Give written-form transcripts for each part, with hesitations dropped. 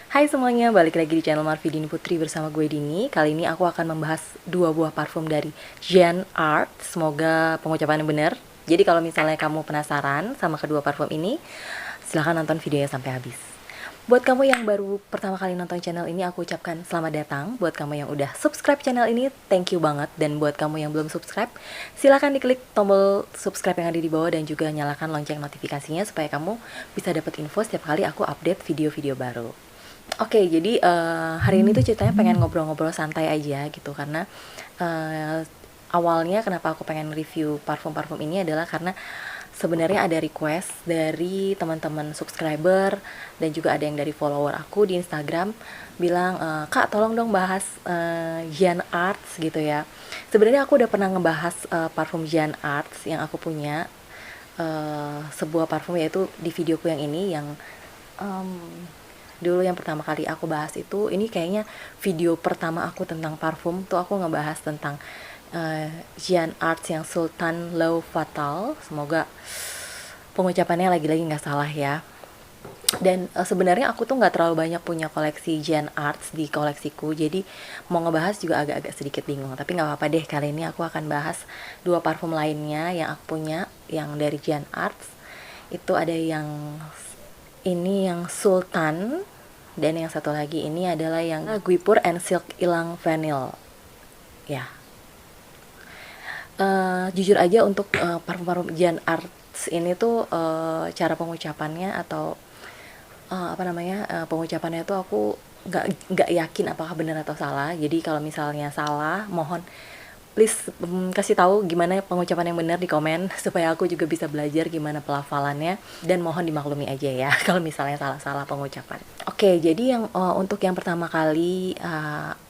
Hai semuanya, balik lagi di channel Marvi Dini Putri bersama gue Dini. Kali ini aku akan membahas dua buah parfum dari Jean Art. Semoga pengucapannya benar. Jadi kalau misalnya kamu penasaran sama kedua parfum ini, silahkan nonton videonya sampai habis. Buat kamu yang baru pertama kali nonton channel ini, aku ucapkan selamat datang. Buat kamu yang udah subscribe channel ini, thank you banget. Dan buat kamu yang belum subscribe, silahkan diklik tombol subscribe yang ada di bawah dan juga nyalakan lonceng notifikasinya supaya kamu bisa dapat info setiap kali aku update video-video baru. Oke, jadi hari ini tuh ceritanya pengen ngobrol-ngobrol santai aja gitu karena uh, awalnya kenapa aku pengen review parfum-parfum ini adalah karena sebenarnya ada request dari teman-teman subscriber dan juga ada yang dari follower aku di Instagram bilang, Kak tolong dong bahas Jean Arts gitu ya. Sebenarnya aku udah pernah ngebahas parfum Jean Arts yang aku punya, sebuah parfum yaitu di videoku yang ini yang um, dulu yang pertama kali aku bahas itu, ini kayaknya video pertama aku tentang parfum tuh aku ngebahas tentang Jean Arts yang Sultan L'Eau Fatale. Semoga pengucapannya lagi-lagi nggak salah ya. Dan sebenarnya aku tuh nggak terlalu banyak punya koleksi Jean Arts di koleksiku, jadi mau ngebahas juga agak-agak sedikit bingung. Tapi nggak apa-apa deh, kali ini aku akan bahas dua parfum lainnya yang aku punya yang dari Jean Arts. Itu ada yang ini yang Sultan, dan yang satu lagi ini adalah yang Guipur and Silk Ilang Vanille ya. Jujur aja untuk parfum-parfum Jean Arts ini tuh cara pengucapannya atau pengucapannya tuh aku nggak yakin apakah benar atau salah. Jadi kalau misalnya salah, mohon please kasih tahu gimana pengucapan yang benar di komen supaya aku juga bisa belajar gimana pelafalannya, dan mohon dimaklumi aja ya kalau misalnya salah-salah pengucapan. Oke, jadi yang untuk yang pertama kali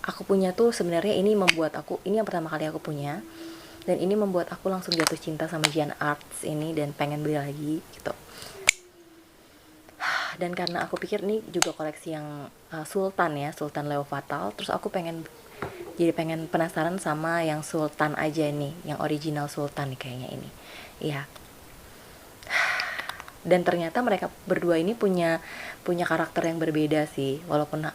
aku punya tuh sebenarnya ini yang pertama kali aku punya, dan ini membuat aku langsung jatuh cinta sama Jean Arts ini dan pengen beli lagi gitu. Dan karena aku pikir ini juga koleksi yang Sultan ya, Sultan L'Eau Fatale, terus aku pengen penasaran sama yang Sultan aja nih, yang original Sultan nih kayaknya ini. Iya. Dan ternyata mereka berdua ini punya karakter yang berbeda sih, walaupun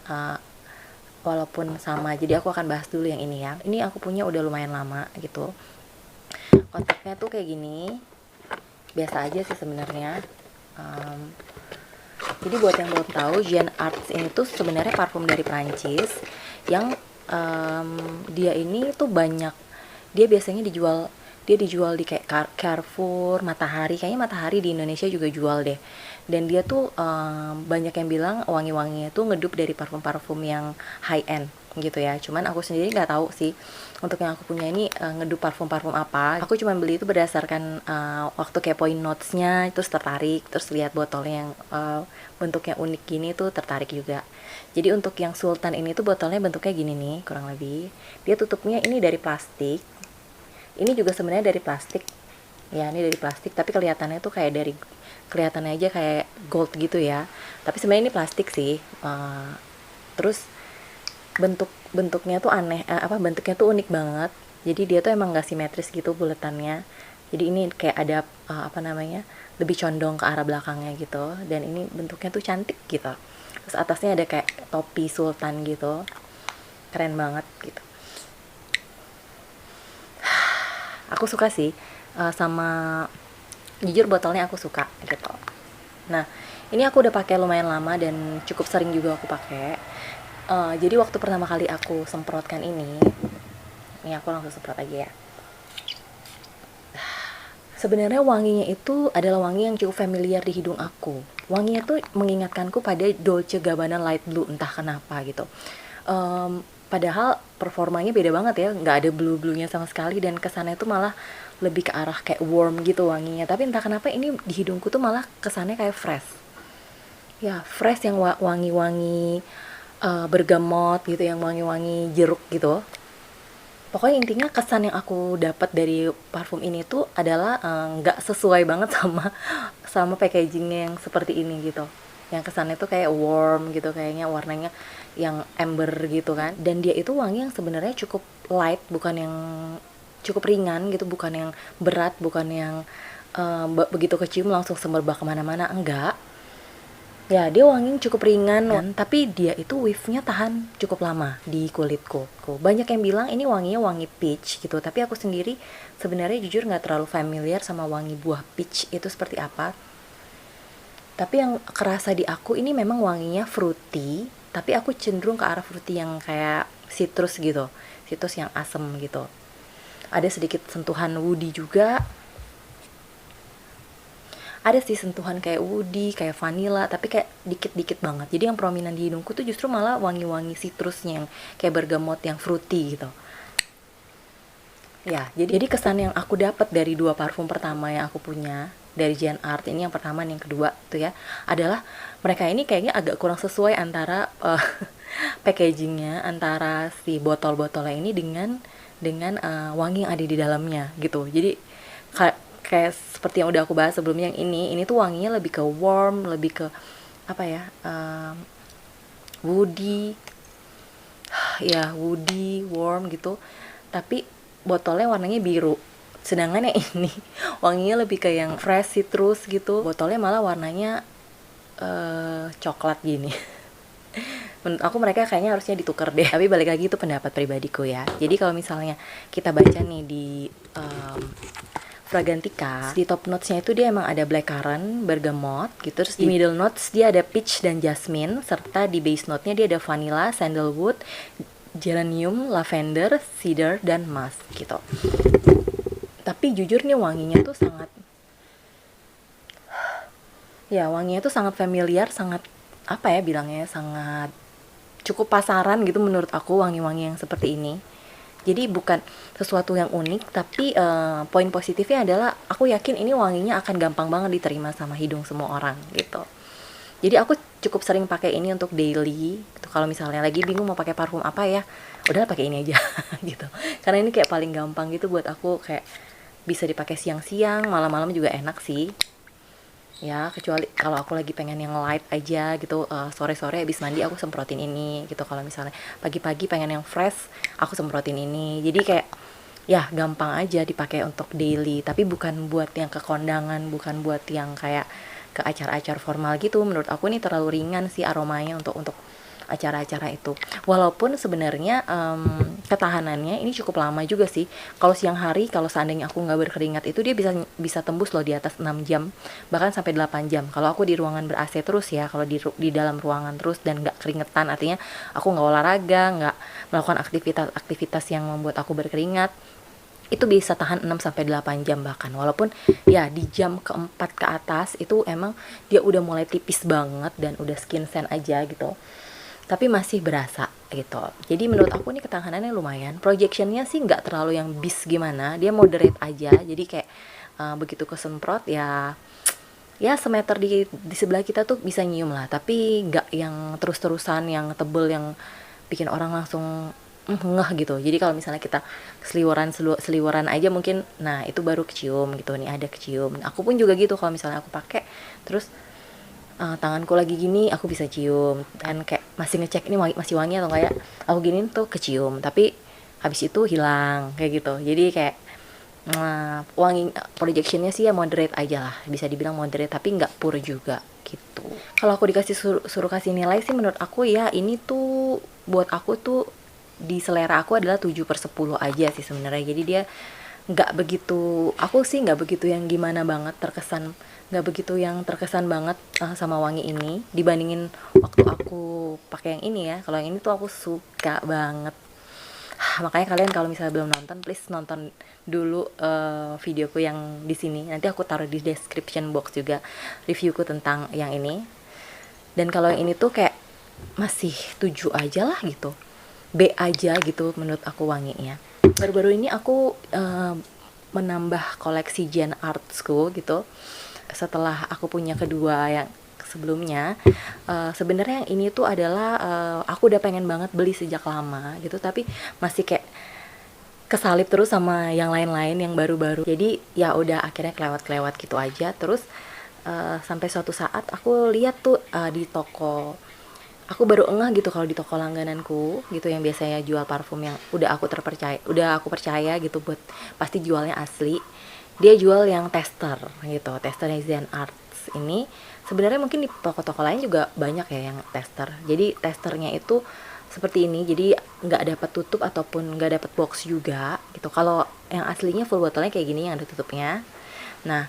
sama. Jadi aku akan bahas dulu yang ini ya. Ini aku punya udah lumayan lama gitu. Kontaknya tuh kayak gini. Biasa aja sih sebenarnya. Jadi buat yang belum tahu, Jean Arts ini tuh sebenarnya parfum dari Prancis yang dia ini tuh dia biasanya dijual di kayak Carrefour, Matahari. Kayaknya Matahari di Indonesia juga jual deh. Dan dia tuh banyak yang bilang wangi-wanginya tuh ngedup dari parfum-parfum yang high end gitu ya. Cuman aku sendiri nggak tahu sih untuk yang aku punya ini ngedup parfum-parfum apa. Aku cuma beli itu berdasarkan waktu kepoin notesnya, terus tertarik, terus lihat botolnya yang bentuknya unik gini tuh tertarik juga. Jadi untuk yang Sultan ini tuh botolnya bentuknya gini nih kurang lebih. Dia tutupnya ini dari plastik. Ini juga sebenarnya dari plastik. Ya, ini dari plastik tapi kelihatannya tuh kelihatannya aja kayak gold gitu ya. Tapi sebenarnya ini plastik sih. Terus bentuknya tuh aneh, bentuknya tuh unik banget. Jadi dia tuh emang gak simetris gitu buletannya. Jadi ini kayak ada lebih condong ke arah belakangnya gitu. Dan ini bentuknya tuh cantik gitu. Terus atasnya ada kayak topi sultan gitu, keren banget gitu. Aku suka sih, sama jujur botolnya aku suka gitu. Nah, ini aku udah pakai lumayan lama dan cukup sering juga aku pakai. Jadi waktu pertama kali aku semprotkan ini aku langsung semprot aja ya. Sebenarnya wanginya itu adalah wangi yang cukup familiar di hidung aku. Wanginya tuh mengingatkanku pada Dolce Gabbana Light Blue, entah kenapa gitu. Padahal performanya beda banget ya, nggak ada blue-bluenya sama sekali, dan kesannya tuh malah lebih ke arah kayak warm gitu wanginya. Tapi entah kenapa ini di hidungku tuh malah kesannya kayak fresh. Ya, fresh yang wangi-wangi bergamot gitu, yang wangi-wangi jeruk gitu. Pokoknya intinya kesan yang aku dapat dari parfum ini tuh adalah nggak sesuai banget sama packagingnya yang seperti ini gitu. Yang kesannya tuh kayak warm gitu, kayaknya warnanya yang amber gitu kan. Dan dia itu wangi yang sebenarnya cukup light, bukan yang cukup ringan gitu, bukan yang berat, bukan yang begitu kecium langsung semerbak kemana-mana, enggak. Ya, dia wanginya cukup ringan, tapi dia itu wave-nya tahan cukup lama di kulitku. Banyak yang bilang ini wanginya wangi peach gitu, tapi aku sendiri sebenarnya jujur nggak terlalu familiar sama wangi buah peach itu seperti apa. Tapi yang kerasa di aku ini memang wanginya fruity, tapi aku cenderung ke arah fruity yang kayak citrus gitu, citrus yang asem gitu. Ada sedikit sentuhan woody juga, ada sih sentuhan kayak woody, kayak vanilla, tapi kayak dikit-dikit banget. Jadi yang prominent di hidungku tuh justru malah wangi-wangi citrusnya yang kayak bergamot yang fruity gitu. Ya, jadi kesan yang aku dapat dari dua parfum pertama yang aku punya dari Jean Art ini, yang pertama dan yang kedua tuh ya, adalah mereka ini kayaknya agak kurang sesuai antara packagingnya, antara si botol-botolnya ini dengan wangi yang ada di dalamnya gitu. Jadi kayak seperti yang udah aku bahas sebelumnya, yang ini tuh wanginya lebih ke warm, lebih ke apa ya, woody, ya woody, warm gitu. Tapi botolnya warnanya biru. Sedangkan yang ini wanginya lebih ke yang fresh citrus gitu. Botolnya malah warnanya coklat gini. Menurut aku mereka kayaknya harusnya ditukar deh. Tapi balik lagi itu pendapat pribadiku ya. Jadi kalau misalnya kita baca nih di Fragrantica, di top notes-nya itu dia emang ada blackcurrant, bergamot gitu. Terus di middle notes dia ada peach dan jasmine, serta di base note-nya dia ada vanilla, sandalwood, geranium, lavender, cedar, dan musk gitu. Tapi jujur nih wanginya tuh sangat familiar, sangat apa ya bilangnya, sangat cukup pasaran gitu menurut aku wangi-wangi yang seperti ini. Jadi bukan sesuatu yang unik, tapi poin positifnya adalah aku yakin ini wanginya akan gampang banget diterima sama hidung semua orang gitu. Jadi aku cukup sering pakai ini untuk daily gitu. Kalau misalnya lagi bingung mau pakai parfum apa ya, udah pakai ini aja gitu. Karena ini kayak paling gampang gitu buat aku, kayak bisa dipakai siang-siang, malam-malam juga enak sih. Ya kecuali kalau aku lagi pengen yang light aja gitu, sore-sore habis mandi aku semprotin ini gitu. Kalau misalnya pagi-pagi pengen yang fresh, aku semprotin ini. Jadi kayak ya gampang aja dipakai untuk daily, tapi bukan buat yang ke kondangan, bukan buat yang kayak ke acara-acara formal gitu. Menurut aku ini terlalu ringan sih aromanya untuk acara-acara itu. Walaupun sebenarnya ketahanannya ini cukup lama juga sih. Kalau siang hari, kalau seandainya aku nggak berkeringat itu dia bisa tembus loh di atas 6 jam, bahkan sampai 8 jam. Kalau aku di ruangan ber AC terus ya, kalau di dalam ruangan terus dan nggak keringetan, artinya aku nggak olahraga, nggak melakukan aktivitas yang membuat aku berkeringat, itu bisa tahan 6 sampai 8 jam bahkan. Walaupun ya di jam keempat ke atas itu emang dia udah mulai tipis banget dan udah skin scent aja gitu, tapi masih berasa gitu. Jadi menurut aku nih ketahanannya lumayan. Projectionnya sih nggak terlalu yang bis gimana, dia moderate aja. Jadi kayak begitu kesemprot ya semeter di sebelah kita tuh bisa nyium lah, tapi nggak yang terus-terusan yang tebel yang bikin orang langsung ngeh gitu. Jadi kalau misalnya kita seliweran aja mungkin, nah itu baru kecium gitu, nih ada kecium. Aku pun juga gitu, kalau misalnya aku pakai terus tanganku lagi gini aku bisa cium, dan kayak masih ngecek ini masih wangi atau enggak ya, aku giniin tuh kecium, tapi habis itu hilang kayak gitu. Jadi kayak wangi projectionnya sih ya moderate aja lah, bisa dibilang moderate, tapi nggak pure juga gitu. Kalau aku dikasih suruh kasih nilai sih, menurut aku ya ini tuh buat aku tuh di selera aku adalah 7/10 aja sih sebenarnya. Jadi dia nggak begitu, aku sih nggak begitu yang gimana banget terkesan, nggak begitu yang terkesan banget sama wangi ini dibandingin waktu aku pakai yang ini ya. Kalau yang ini tuh aku suka banget. Makanya kalian kalau misalnya belum nonton, please nonton dulu videoku yang di sini. Nanti aku taruh di description box juga reviewku tentang yang ini. Dan kalau yang ini tuh kayak masih 7 aja lah gitu, B aja gitu menurut aku wanginya. Baru-baru ini aku menambah koleksi Jean Artsku gitu. Setelah aku punya kedua yang sebelumnya, sebenarnya yang ini tuh adalah aku udah pengen banget beli sejak lama gitu, tapi masih kayak kesalip terus sama yang lain-lain yang baru-baru. Jadi ya udah akhirnya kelewat gitu aja. Terus sampai suatu saat aku lihat tuh di toko, aku baru ngeh gitu kalau di toko langgananku gitu yang biasanya jual parfum yang udah aku percaya gitu buat pasti jualnya asli, dia jual yang tester gitu, testernya Jean Arts ini Sebenarnya mungkin di toko-toko lain juga banyak ya yang tester. Jadi testernya itu seperti ini, jadi nggak dapat tutup ataupun nggak dapat box juga gitu. Kalau yang aslinya full botolnya kayak gini yang ada tutupnya. Nah,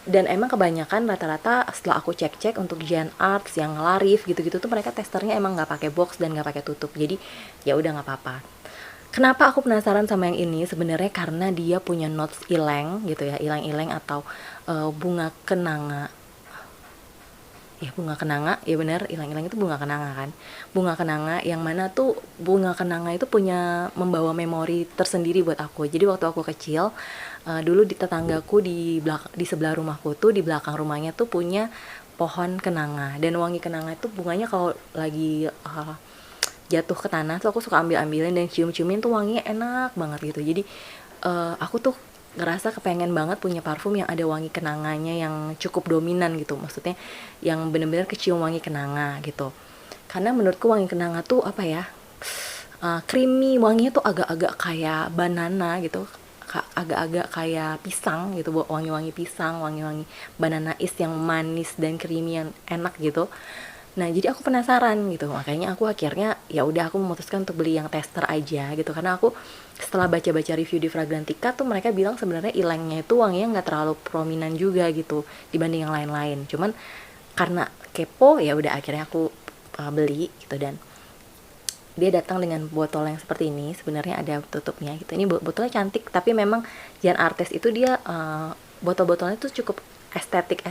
dan emang kebanyakan rata-rata setelah aku cek-cek untuk Gian Arts yang Larif gitu-gitu tuh mereka testernya emang nggak pakai box dan nggak pakai tutup. Jadi ya udah nggak apa-apa. Kenapa aku penasaran sama yang ini? Sebenarnya karena dia punya notes ileng gitu ya, ileng-ileng atau bunga kenanga. Ya bunga kenanga, ya benar, ilang-ilang itu bunga kenanga kan. Bunga kenanga yang mana tuh bunga kenanga itu punya membawa memori tersendiri buat aku. Jadi waktu aku kecil, dulu di tetanggaku di sebelah rumahku tuh di belakang rumahnya tuh punya pohon kenanga dan wangi kenanga itu bunganya kalau lagi jatuh ke tanah tuh aku suka ambil-ambilin dan cium-ciumin tuh wanginya enak banget gitu. Jadi aku tuh ngerasa kepengen banget punya parfum yang ada wangi kenanganya yang cukup dominan gitu, maksudnya yang bener-bener kecium wangi kenanga gitu. Karena menurutku wangi kenanga tuh apa ya, creamy, wanginya tuh agak-agak kayak banana gitu, agak-agak kayak pisang gitu, wangi-wangi pisang, wangi-wangi banana is yang manis dan creamy yang enak gitu. Nah, jadi aku penasaran gitu. Makanya aku akhirnya ya udah aku memutuskan untuk beli yang tester aja gitu. Karena aku setelah baca-baca review di Fragrantica tuh mereka bilang sebenarnya ilangnya itu wanginya nggak terlalu prominent juga gitu dibanding yang lain-lain. Cuman karena kepo ya udah akhirnya aku beli gitu. Dan dia datang dengan botol yang seperti ini, sebenarnya ada tutupnya gitu. Ini botolnya cantik tapi memang Jean Artes itu dia botol-botolnya tuh cukup estetik.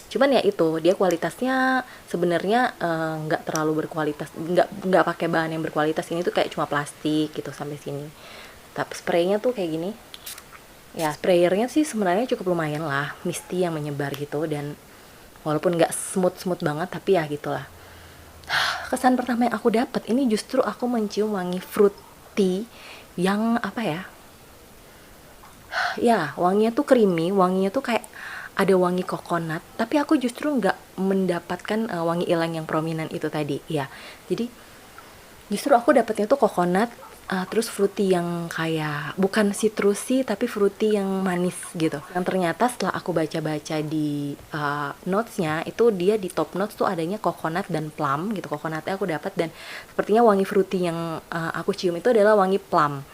Cuman ya itu dia kualitasnya sebenarnya nggak terlalu berkualitas, nggak pakai bahan yang berkualitas. Ini tuh kayak cuma plastik gitu sampai sini. Tapi spraynya tuh kayak gini ya, sprayernya sih sebenarnya cukup lumayan lah, misty yang menyebar gitu. Dan walaupun nggak smooth banget tapi ya gitulah. Kesan pertama yang aku dapat ini justru aku mencium wangi fruity yang apa ya, ya wanginya tuh creamy, wanginya tuh kayak ada wangi coconut, tapi aku justru nggak mendapatkan wangi ilang yang prominent itu tadi ya. Jadi justru aku dapatnya tuh coconut, terus fruity yang kayak bukan citrusy tapi fruity yang manis gitu. Dan ternyata setelah aku baca-baca di notesnya itu dia di top notes tuh adanya coconut dan plum gitu. Coconutnya aku dapat dan sepertinya wangi fruity yang aku cium itu adalah wangi plum.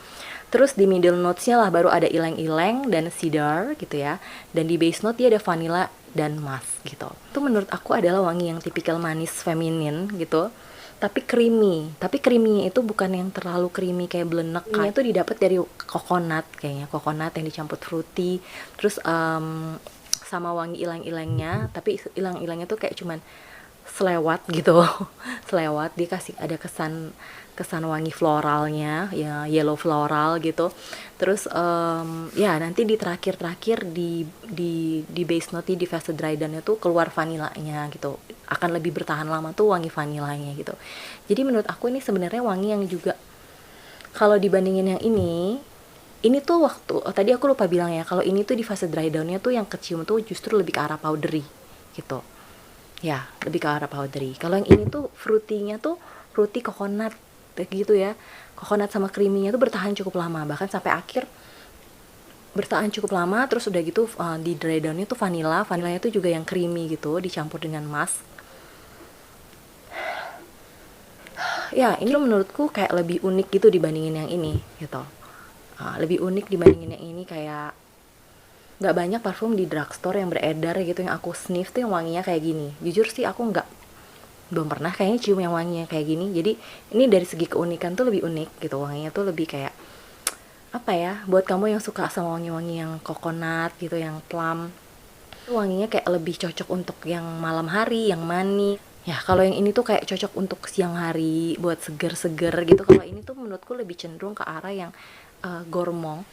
Terus di middle notes-nya lah baru ada ileng-ileng dan cedar gitu ya. Dan di base note dia ada vanilla dan musk gitu. Itu menurut aku adalah wangi yang tipikal manis feminin gitu. Tapi creamy. Tapi creamy itu bukan yang terlalu creamy kayak belenek. Ini tuh didapat dari coconut kayaknya. Coconut yang dicampur fruity. Terus sama wangi ilang-ilengnya. Tapi ilang-ilengnya tuh kayak cuman selewat gitu. Selewat, dia kasih ada kesan wangi floralnya ya, yellow floral gitu. Terus ya nanti di terakhir di base note di fase dry down-nya tuh keluar vanilanya gitu, akan lebih bertahan lama tuh wangi vanilanya gitu. Jadi menurut aku ini sebenarnya wangi yang juga kalau dibandingin yang ini tuh waktu tadi aku lupa bilang ya, kalau ini tuh di fase dry down-nya tuh yang kecium tuh justru lebih ke arah powdery gitu ya, lebih ke arah powdery. Kalau yang ini tuh fruity-nya tuh fruity coconut gitu ya, coconut sama creamy-nya tuh bertahan cukup lama, bahkan sampai akhir bertahan cukup lama. Terus udah gitu di dry down-nya tuh vanillanya tuh juga yang creamy gitu dicampur dengan musk. Ya ini menurutku kayak lebih unik gitu dibandingin yang ini gitu. Lebih unik dibandingin yang ini, kayak nggak banyak parfum di drugstore yang beredar gitu yang aku sniff tuh yang wanginya kayak gini. Jujur sih aku belum pernah kayaknya cium yang wanginya kayak gini. Jadi ini dari segi keunikan tuh lebih unik gitu, wanginya tuh lebih kayak apa ya, buat kamu yang suka sama wangi-wangi yang coconut gitu, yang plum, wanginya kayak lebih cocok untuk yang malam hari, yang manis ya. Kalau yang ini tuh kayak cocok untuk siang hari buat seger-seger gitu. Kalau ini tuh menurutku lebih cenderung ke arah yang gourmand.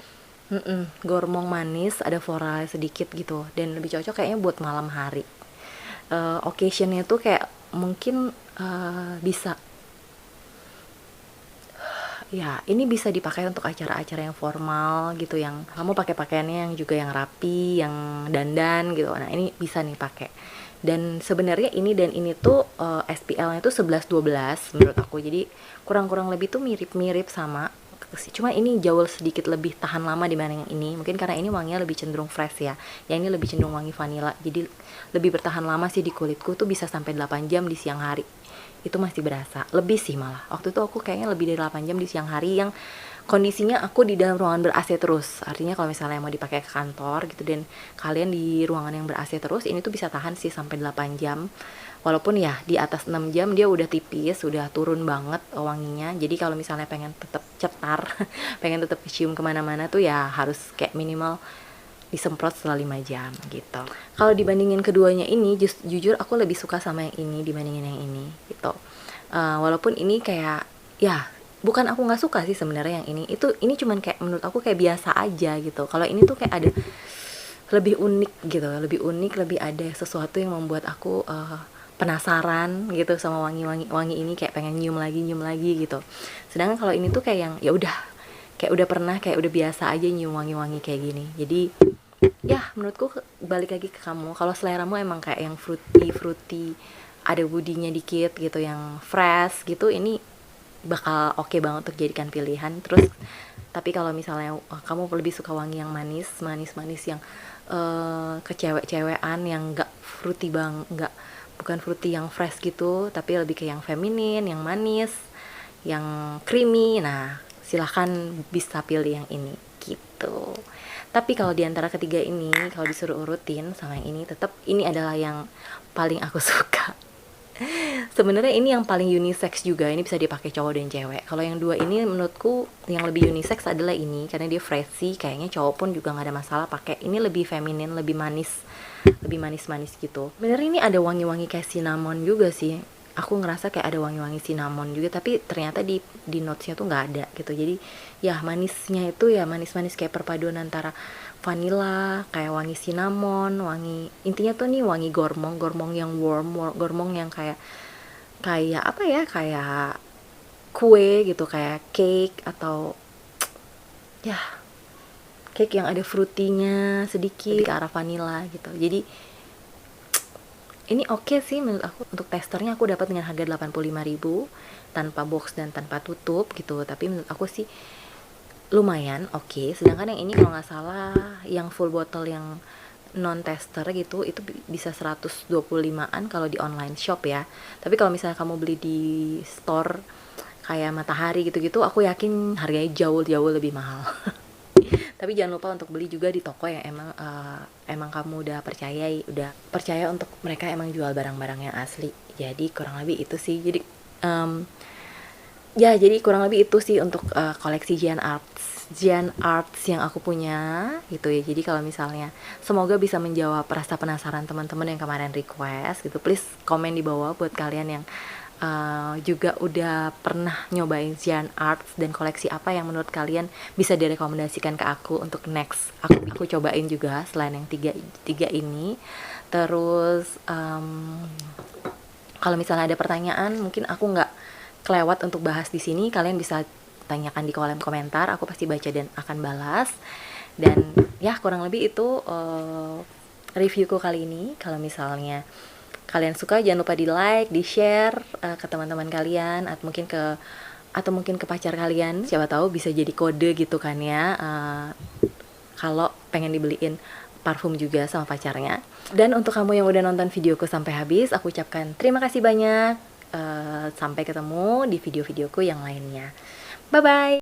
Gourmand manis, ada floral sedikit gitu, dan lebih cocok kayaknya buat malam hari. Occasionnya tuh kayak mungkin bisa ya, ini bisa dipakai untuk acara-acara yang formal gitu, yang kamu pakai pakaiannya yang juga yang rapi, yang dandan gitu. Nah ini bisa nih pakai. Dan sebenarnya ini dan ini tuh SPL-nya tuh 11-12 menurut aku. Jadi kurang-kurang lebih tuh mirip-mirip sama gitu sih. Cuma ini jauh sedikit lebih tahan lama dibanding yang ini, mungkin karena ini wanginya lebih cenderung fresh ya, yang ini lebih cenderung wangi vanilla, jadi lebih bertahan lama sih di kulitku tuh, bisa sampai 8 jam di siang hari itu masih berasa, lebih sih malah. Waktu itu aku kayaknya lebih dari 8 jam di siang hari, yang kondisinya aku di dalam ruangan ber-AC terus. Artinya kalau misalnya mau dipakai ke kantor gitu dan kalian di ruangan yang ber-AC terus, ini tuh bisa tahan sih sampai 8 jam. Walaupun ya di atas 6 jam dia udah tipis, udah turun banget wanginya. Jadi kalau misalnya pengen tetap cetar, pengen tetap cium kemana-mana tuh ya harus kayak minimal disemprot setelah 5 jam gitu. Kalau dibandingin keduanya ini, jujur aku lebih suka sama yang ini dibandingin yang ini gitu. Walaupun ini kayak ya bukan aku nggak suka sih sebenarnya yang ini cuman kayak menurut aku kayak biasa aja gitu. Kalau ini tuh kayak ada lebih unik gitu, lebih ada sesuatu yang membuat aku penasaran gitu sama wangi ini, kayak pengen nyium lagi gitu. Sedangkan kalau ini tuh kayak yang ya udah, kayak udah pernah, kayak udah biasa aja nyium wangi kayak gini. Jadi ya menurutku balik lagi ke kamu, kalau seleramu emang kayak yang fruity ada woody-nya dikit gitu, yang fresh gitu, ini bakal oke banget untuk jadikan pilihan. Terus tapi kalau misalnya kamu lebih suka wangi yang manis yang kecewek-cewekan, yang enggak fruity enggak, bukan fruity yang fresh gitu, tapi lebih kayak yang feminin, yang manis, yang creamy, nah silahkan bisa pilih yang ini gitu. Tapi kalau diantara ketiga ini, kalau disuruh urutin sama yang ini, tetap ini adalah yang paling aku suka. Sebenarnya ini yang paling unisex juga, ini bisa dipakai cowok dan cewek. Kalau yang dua ini menurutku yang lebih unisex adalah ini, karena dia freshy, kayaknya cowok pun juga nggak ada masalah pakai. Ini lebih feminin, lebih manis gitu. Bener, ini ada wangi-wangi kayak cinnamon juga sih. Aku ngerasa kayak ada wangi-wangi cinnamon juga, tapi ternyata di notesnya tuh nggak ada gitu. Jadi ya manisnya itu ya manis-manis kayak perpaduan antara vanilla, kayak wangi cinnamon, wangi, intinya tuh nih wangi gormong yang warm, gormong yang kayak apa ya, kayak kue gitu, kayak cake, atau ya cake yang ada fruitynya sedikit, lebih ke arah vanilla gitu. Jadi ini oke sih menurut aku. Untuk testernya aku dapat dengan harga 85.000 tanpa box dan tanpa tutup gitu. Tapi menurut aku sih lumayan oke. Sedangkan yang ini kalau nggak salah yang full bottle yang non tester gitu itu bisa 125-an kalau di online shop ya. Tapi kalau misalnya kamu beli di store kayak Matahari gitu-gitu, aku yakin harganya jauh lebih mahal. Tapi jangan lupa untuk beli juga di toko yang emang kamu udah percaya untuk mereka emang jual barang-barang yang asli. Jadi kurang lebih itu sih. Jadi jadi kurang lebih itu sih untuk koleksi Gian Arts yang aku punya gitu ya. Jadi kalau misalnya semoga bisa menjawab rasa penasaran teman-teman yang kemarin request gitu. Please komen di bawah buat kalian yang juga udah pernah nyobain Gian Arts, dan koleksi apa yang menurut kalian bisa direkomendasikan ke aku untuk next aku cobain juga selain yang tiga ini. Terus kalau misalnya ada pertanyaan mungkin aku nggak kelewat untuk bahas di sini, kalian bisa tanyakan di kolom komentar, aku pasti baca dan akan balas. Dan ya kurang lebih itu reviewku kali ini. Kalau misalnya kalian suka, jangan lupa di like, di share ke teman-teman kalian, atau mungkin ke pacar kalian. Siapa tahu bisa jadi kode gitu kan ya, kalau pengen dibeliin parfum juga sama pacarnya. Dan untuk kamu yang udah nonton videoku sampai habis, aku ucapkan terima kasih banyak. Sampai ketemu di video-videoku yang lainnya. Bye bye.